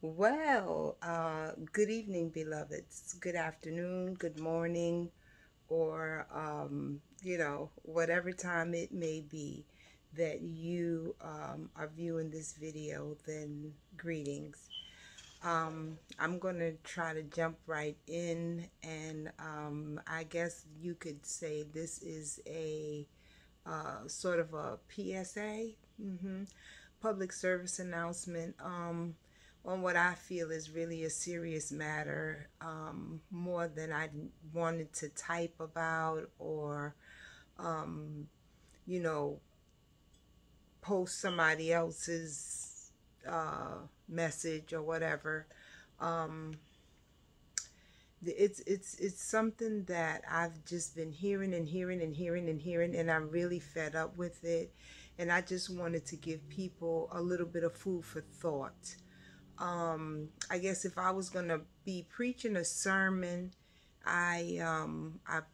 Good evening, beloveds. Good afternoon, good morning, or, whatever time it may be that you are viewing this video, then greetings. I'm going to try to jump right in, and I guess you could say this is a sort of a PSA, public service announcement, on what I feel is really a serious matter, more than I wanted to type about or, um, you know, post somebody else's message or whatever. Um, it's something that I've just been hearing and hearing and hearing and hearing, and I'm really fed up with it. And I just wanted to give people a little bit of food for thought. I guess if I was gonna be preaching a sermon, I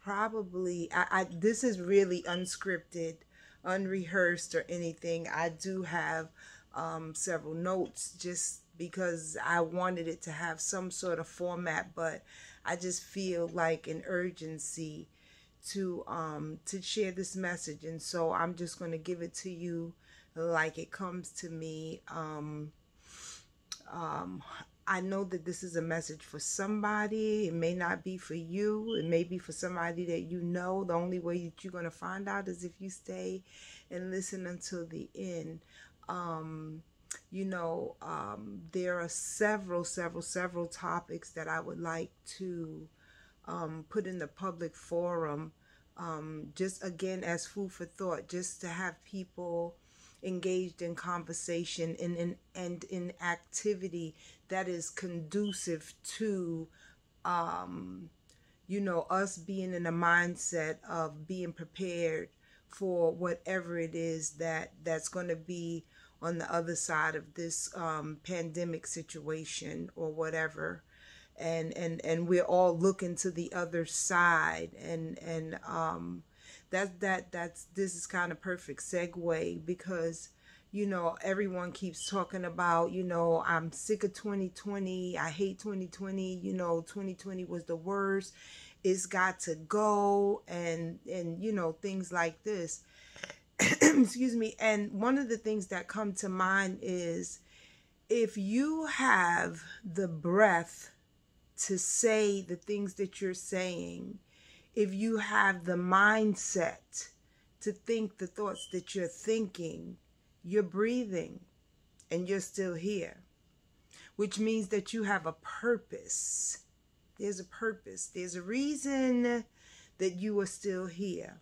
probably this is really unscripted, unrehearsed or anything. I do have several notes just because I wanted it to have some sort of format, but I just feel like an urgency to share this message, and so I'm just going to give it to you like it comes to me. I know that this is a message for somebody. It may not be for you. It may be for somebody that you know. The only way that you're going to find out is if you stay and listen until the end. There are several topics that I would like to put in the public forum, just again as food for thought, just to have people engaged in conversation and in activity that is conducive to us being in a mindset of being prepared for whatever it is that's going to be on the other side of this pandemic situation or whatever. And we're all looking to the other side, and this is kind of perfect segue because everyone keeps talking about, I'm sick of 2020, I hate 2020, 2020 was the worst, it's got to go, and things like this. Excuse me. And one of the things that come to mind is, if you have the breath to say the things that you're saying, if you have the mindset to think the thoughts that you're thinking, you're breathing and you're still here, which means that you have a purpose. There's a purpose. There's a reason that you are still here.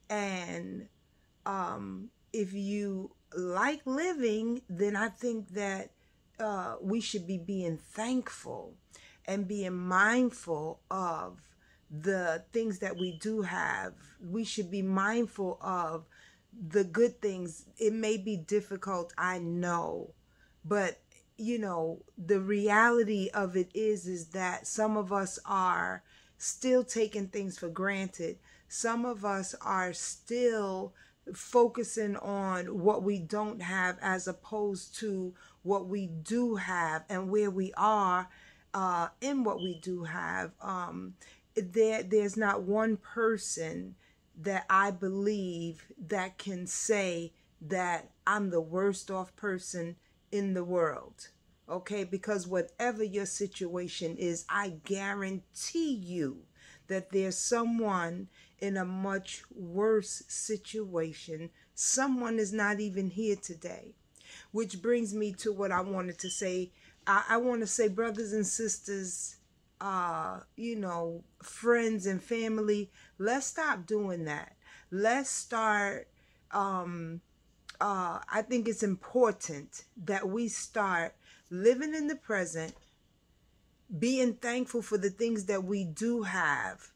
And if you like living, then I think that we should be being thankful and being mindful of the things that we do have. We should be mindful of the good things. It may be difficult, I know, but the reality of it is that some of us are still taking things for granted. Some of us are still focusing on what we don't have as opposed to what we do have and where we are in what we do have. There's not one person that I believe that can say that I'm the worst off person in the world. Okay, because whatever your situation is, I guarantee you that there's someone in a much worse situation. Someone is not even here today. Which brings me to what I wanted to say. I want to say, brothers and sisters, friends and family, let's stop doing that. Let's start, I think it's important that we start living in the present, being thankful for the things that we do have,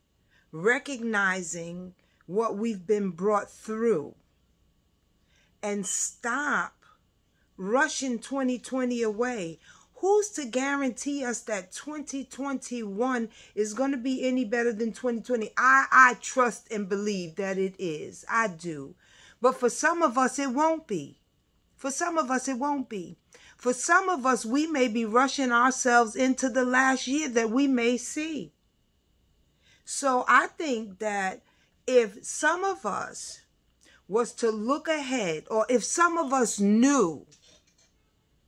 recognizing what we've been brought through, and stop rushing 2020 away. Who's to guarantee us that 2021 is going to be any better than 2020? I trust and believe that it is. I do. But for some of us, it won't be. For some of us, it won't be. For some of us, we may be rushing ourselves into the last year that we may see. So I think that if some of us was to look ahead, or if some of us knew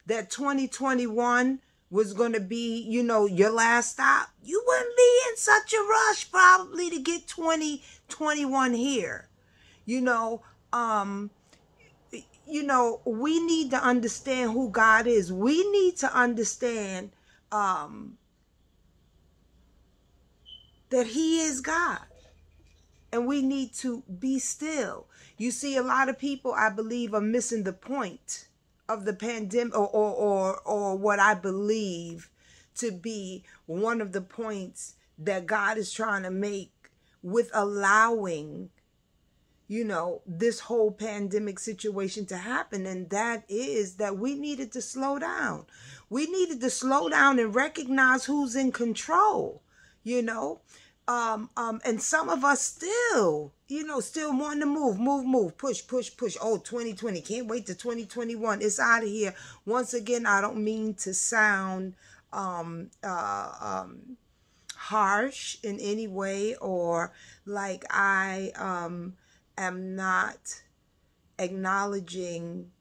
that 2021 was going to be, your last stop, you wouldn't be in such a rush probably to get 2021 here. We need to understand who God is. We need to understand that he is God. And we need to be still. You see, a lot of people, I believe, are missing the point of the pandemic, or what I believe to be one of the points that God is trying to make with allowing, this whole pandemic situation to happen. And that is that we needed to slow down. We needed to slow down and recognize who's in control, and some of us still wanting to move, push. Oh, 2020, can't wait to 2021. It's out of here. Once again, I don't mean to sound harsh in any way, or like I am not acknowledging,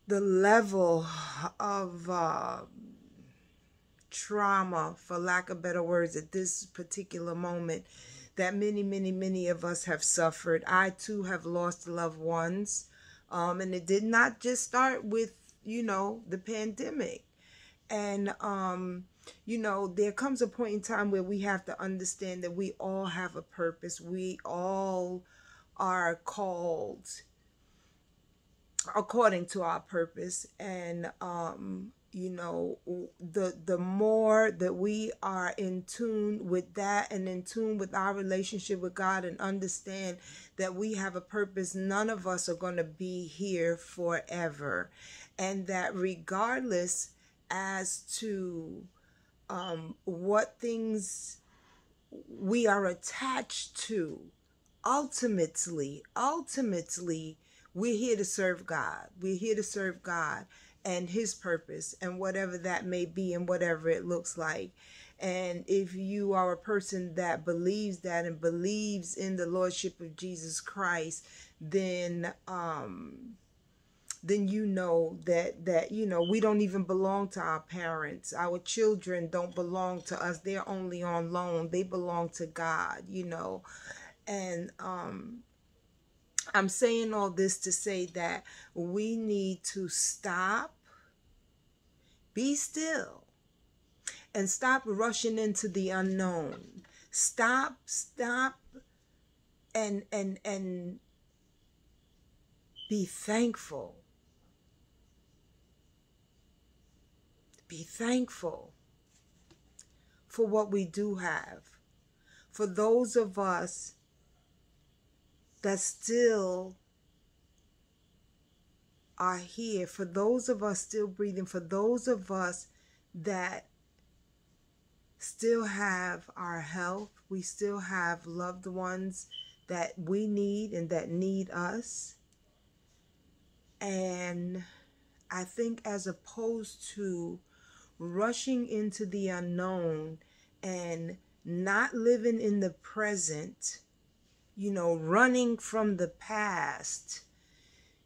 the level of trauma, for lack of better words, at this particular moment that many of us have suffered. I too have lost loved ones, and it did not just start with the pandemic. And there comes a point in time where we have to understand that we all have a purpose. We all are called according to our purpose. And the more that we are in tune with that, and in tune with our relationship with God, and understand that we have a purpose, none of us are going to be here forever. And that regardless as to what things we are attached to, ultimately, we're here to serve God. We're here to serve God and his purpose, and whatever that may be, and whatever it looks like. And if you are a person that believes that, and believes in the Lordship of Jesus Christ, then you know that we don't even belong to our parents. Our children don't belong to us. They're only on loan. They belong to God, And I'm saying all this to say that we need to stop, be still, and stop rushing into the unknown. Stop and be thankful. Be thankful for what we do have. For those of us that still are here, for those of us still breathing, for those of us that still have our health, we still have loved ones that we need and that need us. And I think, as opposed to rushing into the unknown and not living in the present, running from the past,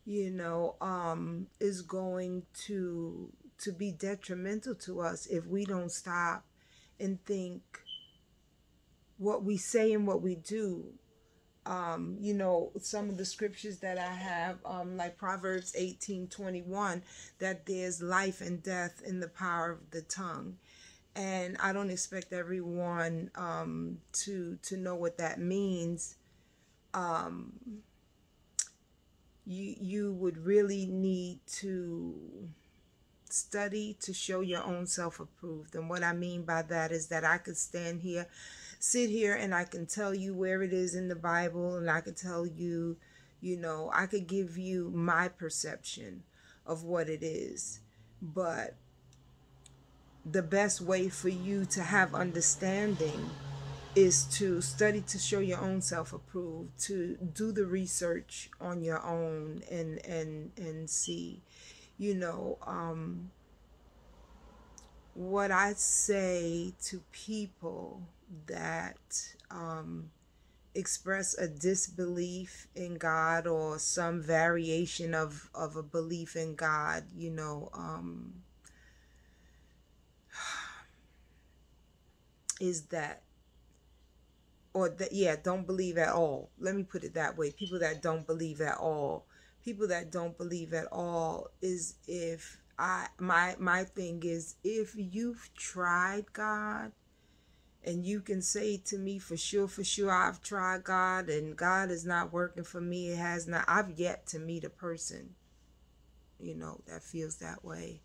is going to be detrimental to us if we don't stop and think what we say and what we do. Some of the scriptures that I have, like Proverbs 18:21, that there's life and death in the power of the tongue. And I don't expect everyone to know what that means. You would really need to study to show your own self-approved. And what I mean by that is that I could sit here and I can tell you where it is in the Bible, and I could tell you, I could give you my perception of what it is. But the best way for you to have understanding is to study to show your own self approved, to do the research on your own and see, you know, what I say to people that express a disbelief in God or some variation of a belief in God, is that, or that, yeah, don't believe at all. Let me put it that way. People that don't believe at all. People that don't believe at all is, if my thing is, if you've tried God and you can say to me for sure, I've tried God and God is not working for me. It has not. I've yet to meet a person, that feels that way.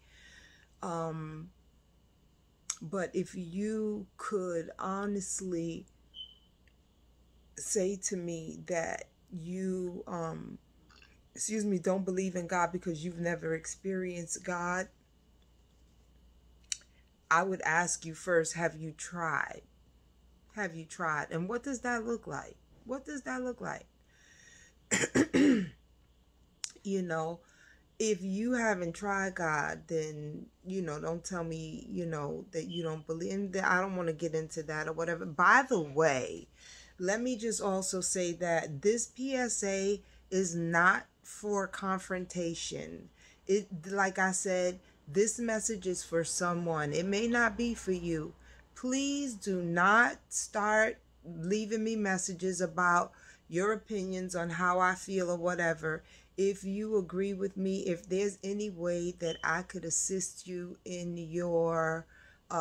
But if you could honestly say to me that you, don't believe in God because you've never experienced God, I would ask you first, have you tried? Have you tried? And what does that look like? What does that look like? you know, if you haven't tried God, then, don't tell me, that you don't believe. And I don't want to get into that or whatever. By the way, let me just also say that this PSA is not for confrontation. It, like I said, this message is for someone. It may not be for you. Please do not start leaving me messages about your opinions on how I feel or whatever. If you agree with me, if there's any way that I could assist you in your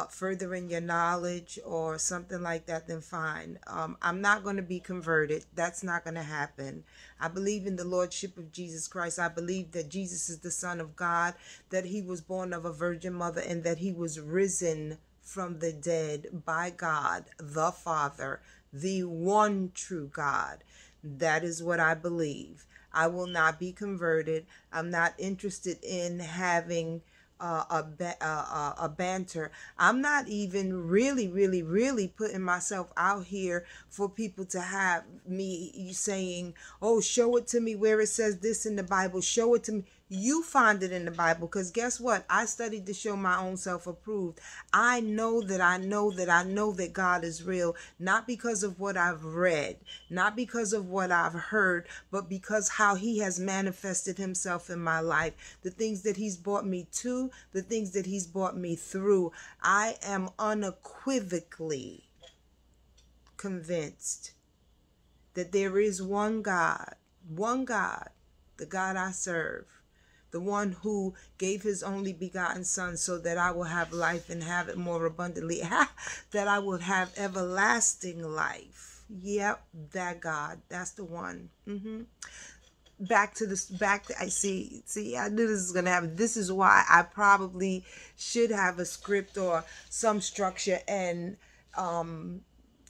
furthering your knowledge or something like that, then fine. I'm not going to be converted. That's not going to happen. I believe in the Lordship of Jesus Christ. I believe that Jesus is the Son of God, that he was born of a virgin mother, and that he was risen from the dead by God the Father, the one true God. That is what I believe. I will not be converted. I'm not interested in having a banter. I'm not even really putting myself out here for people to have me saying, oh, show it to me where it says this in the Bible. Show it to me. You find it in the Bible, because guess what? I studied to show my own self approved. I know that God is real, not because of what I've read, not because of what I've heard, but because how he has manifested himself in my life, the things that he's brought me to, the things that he's brought me through. I am unequivocally convinced that there is one God, the God I serve, the one who gave his only begotten son so that I will have life and have it more abundantly, that I will have everlasting life. Yep, that God, that's the one. I see, I knew this was going to happen. This is why I probably should have a script or some structure. And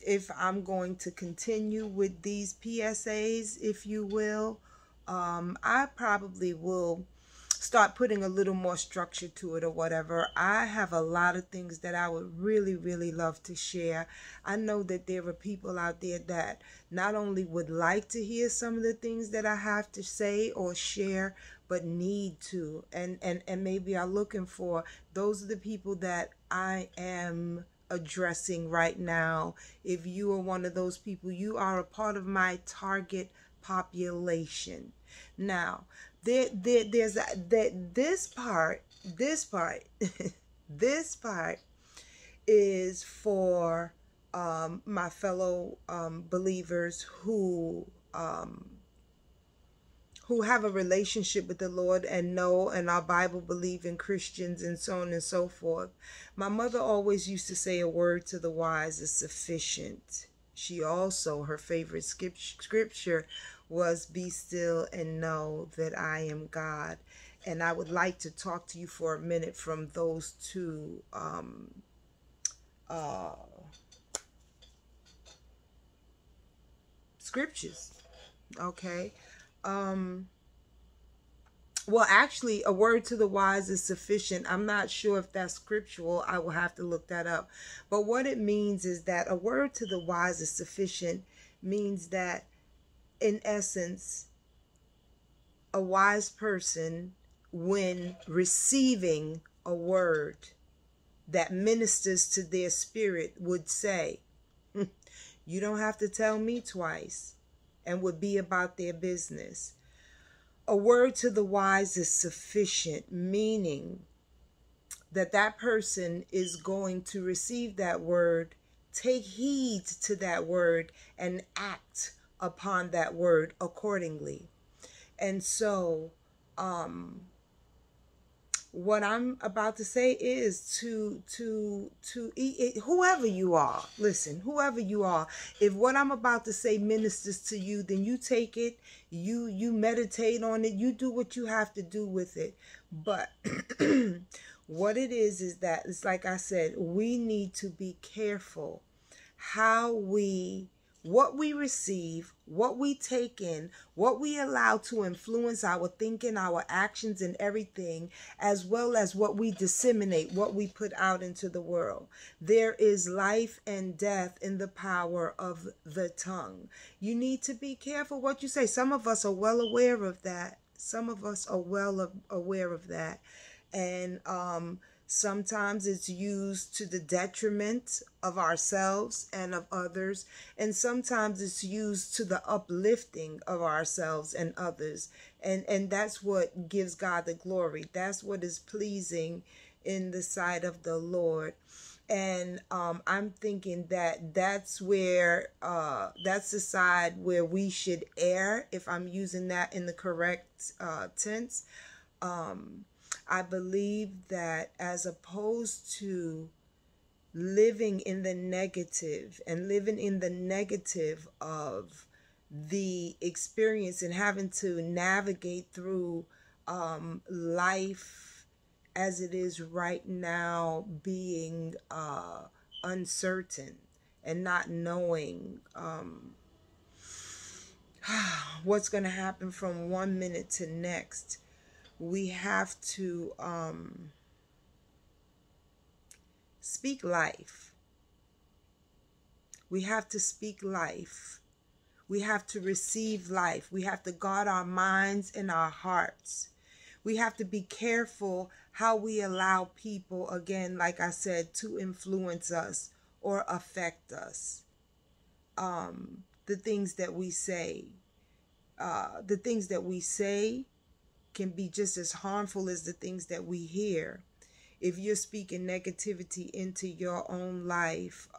if I'm going to continue with these PSAs, if you will, I probably will start putting a little more structure to it or whatever. I have a lot of things that I would really love to share. I know that there are people out there that not only would like to hear some of the things that I have to say or share, but need to, and maybe are looking for. Those are the people that I am addressing right now. If you are one of those people, you are a part of my target population. Now, this part this part is for my fellow believers who have a relationship with the Lord and know and our Bible believing Christians and so on and so forth. My mother always used to say, a word to the wise is sufficient. She also, her favorite scripture was, be still and know that I am God. And I would like to talk to you for a minute from those two scriptures. Okay. Well, actually, a word to the wise is sufficient. I'm not sure if that's scriptural. I will have to look that up. But what it means is that a word to the wise is sufficient means that, in essence, a wise person, when receiving a word that ministers to their spirit, would say, you don't have to tell me twice, and would be about their business. A word to the wise is sufficient, meaning that that person is going to receive that word, take heed to that word, and act upon that word accordingly. And so, what I'm about to say is whoever you are, listen, whoever you are, if what I'm about to say ministers to you, then you take it, you meditate on it, you do what you have to do with it. But what it is that, it's like I said, we need to be careful what we receive, what we take in, what we allow to influence our thinking, our actions, and everything, as well as what we disseminate, what we put out into the world. There is life and death in the power of the tongue. You need to be careful what you say. Some of us are well aware of that. Some of us are well aware of that. And sometimes it's used to the detriment of ourselves and of others. And sometimes it's used to the uplifting of ourselves and others. And that's what gives God the glory. That's what is pleasing in the sight of the Lord. And I'm thinking that that's where, that's the side where we should err, if I'm using that in the correct tense. I believe that as opposed to living in the negative and living in the negative of the experience and having to navigate through life as it is right now, being uncertain and not knowing what's going to happen from one minute to next. We have to speak life. We have to speak life. We have to receive life. We have to guard our minds and our hearts. We have to be careful how we allow people, again, like I said, to influence us or affect us. The things that we say. The things that we say can be just as harmful as the things that we hear. If you're speaking negativity into your own life,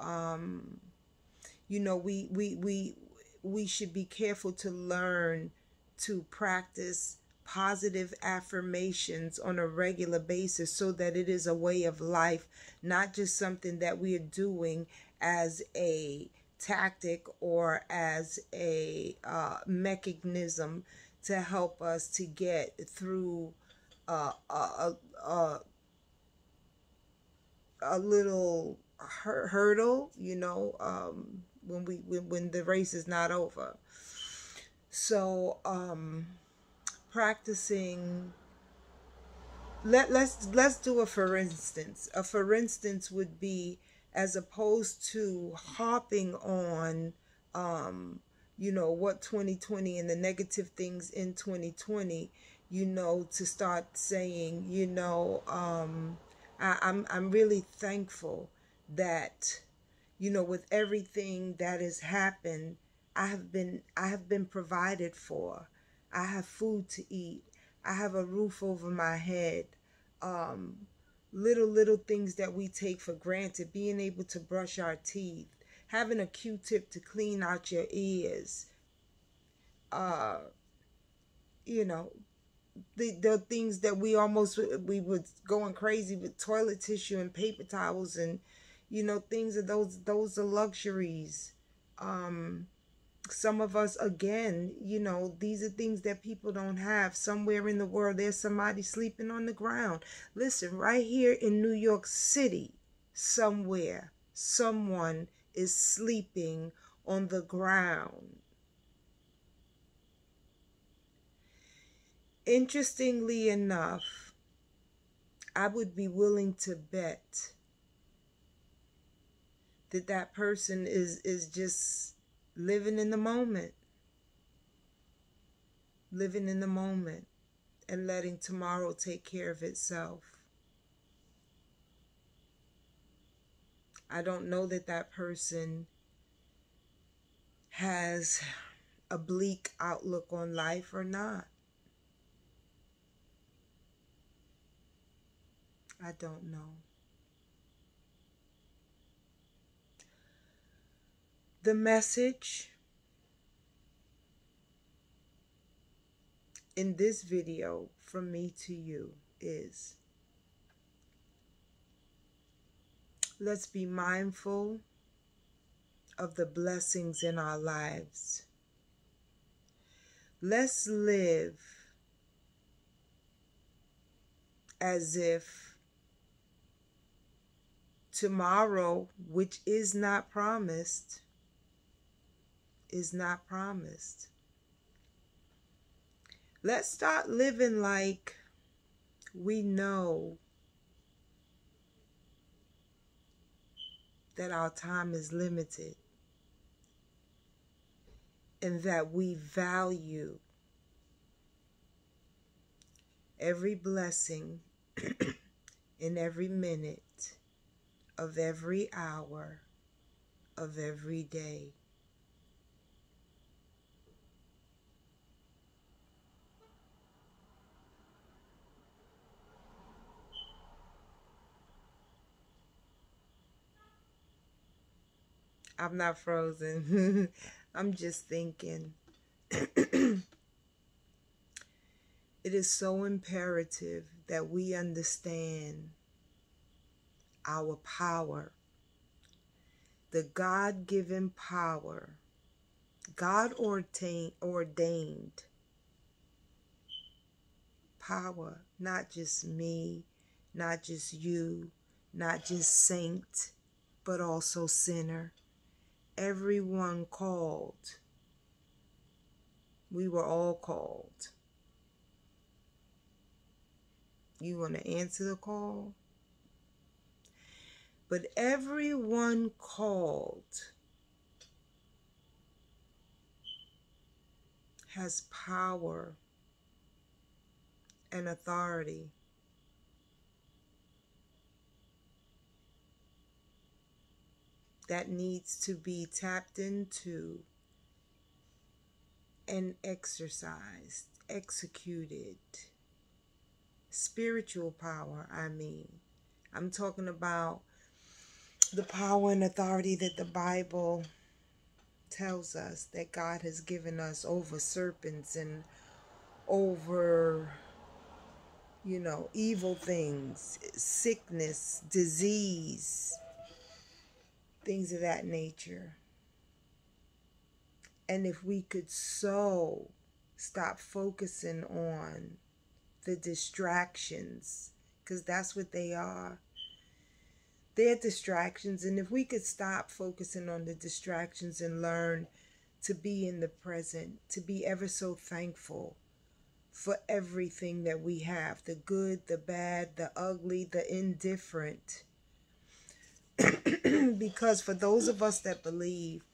we should be careful to learn to practice positive affirmations on a regular basis, so that it is a way of life, not just something that we are doing as a tactic or as a mechanism to help us to get through a little hurdle, when the race is not over. So practicing, let's do a for instance. A for instance would be, as opposed to harping on what 2020 and the negative things in 2020, to start saying, I'm really thankful that, with everything that has happened, I have been provided for. I have food to eat. I have a roof over my head. Little things that we take for granted, being able to brush our teeth, having a Q-tip to clean out your ears, the things that we were going crazy with, toilet tissue and paper towels, and things of those are luxuries. Some of us, again, these are things that people don't have. Somewhere in the world, there's somebody sleeping on the ground. Listen, right here in New York City, somewhere, someone is sleeping on the ground. Interestingly enough, I would be willing to bet that that person is just living in the moment. Living in the moment and letting tomorrow take care of itself. I don't know that that person has a bleak outlook on life or not. I don't know. The message in this video from me to you is, let's be mindful of the blessings in our lives. Let's live as if tomorrow, which is not promised, is not promised. Let's start living like we know that our time is limited and that we value every blessing in every minute of every hour of every day. I'm not frozen. I'm just thinking. It is so imperative that we understand our power, the God-given power, God-ordained power, not just me, not just you, not just saint, but also sinner. Everyone called. We were all called. You want to answer the call? But everyone called has power and authority. That needs to be tapped into and exercised, executed. Spiritual power, I mean. I'm talking about the power and authority that the Bible tells us that God has given us over serpents and over, evil things, sickness, disease, things of that nature. And if we could so stop focusing on the distractions, because that's what they are. They're distractions. And if we could stop focusing on the distractions and learn to be in the present, to be ever so thankful for everything that we have, the good, the bad, the ugly, the indifferent. Because for those of us that believe,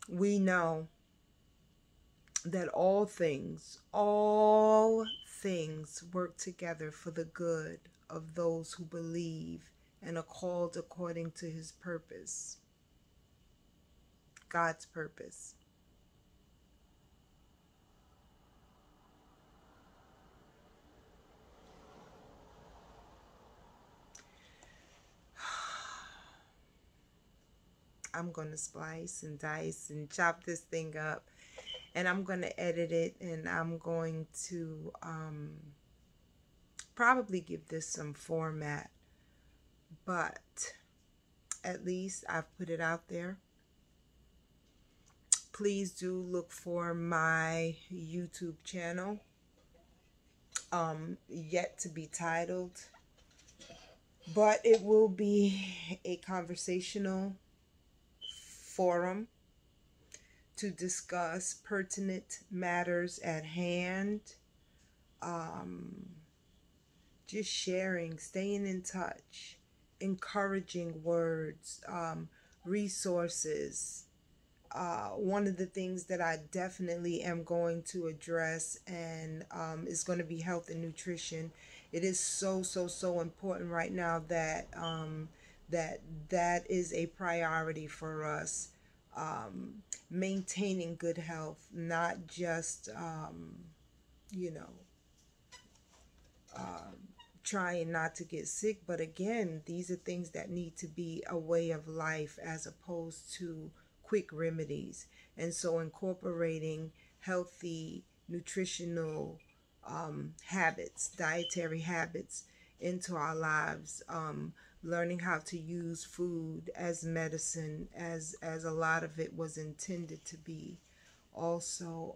we know that all things work together for the good of those who believe and are called according to his purpose, God's purpose. I'm going to splice and dice and chop this thing up, and I'm going to edit it, and I'm going to probably give this some format, but at least I've put it out there. Please do look for my YouTube channel, yet to be titled, but it will be a conversational forum to discuss pertinent matters at hand, just sharing, staying in touch, encouraging words, resources. One of the things that I definitely am going to address and is going to be health and nutrition. It is so important right now that that is a priority for us. Maintaining good health, not just you know trying not to get sick, but again, these are things that need to be a way of life as opposed to quick remedies. And so incorporating healthy nutritional habits, dietary habits into our lives, learning how to use food as medicine, as a lot of it was intended to be. Also,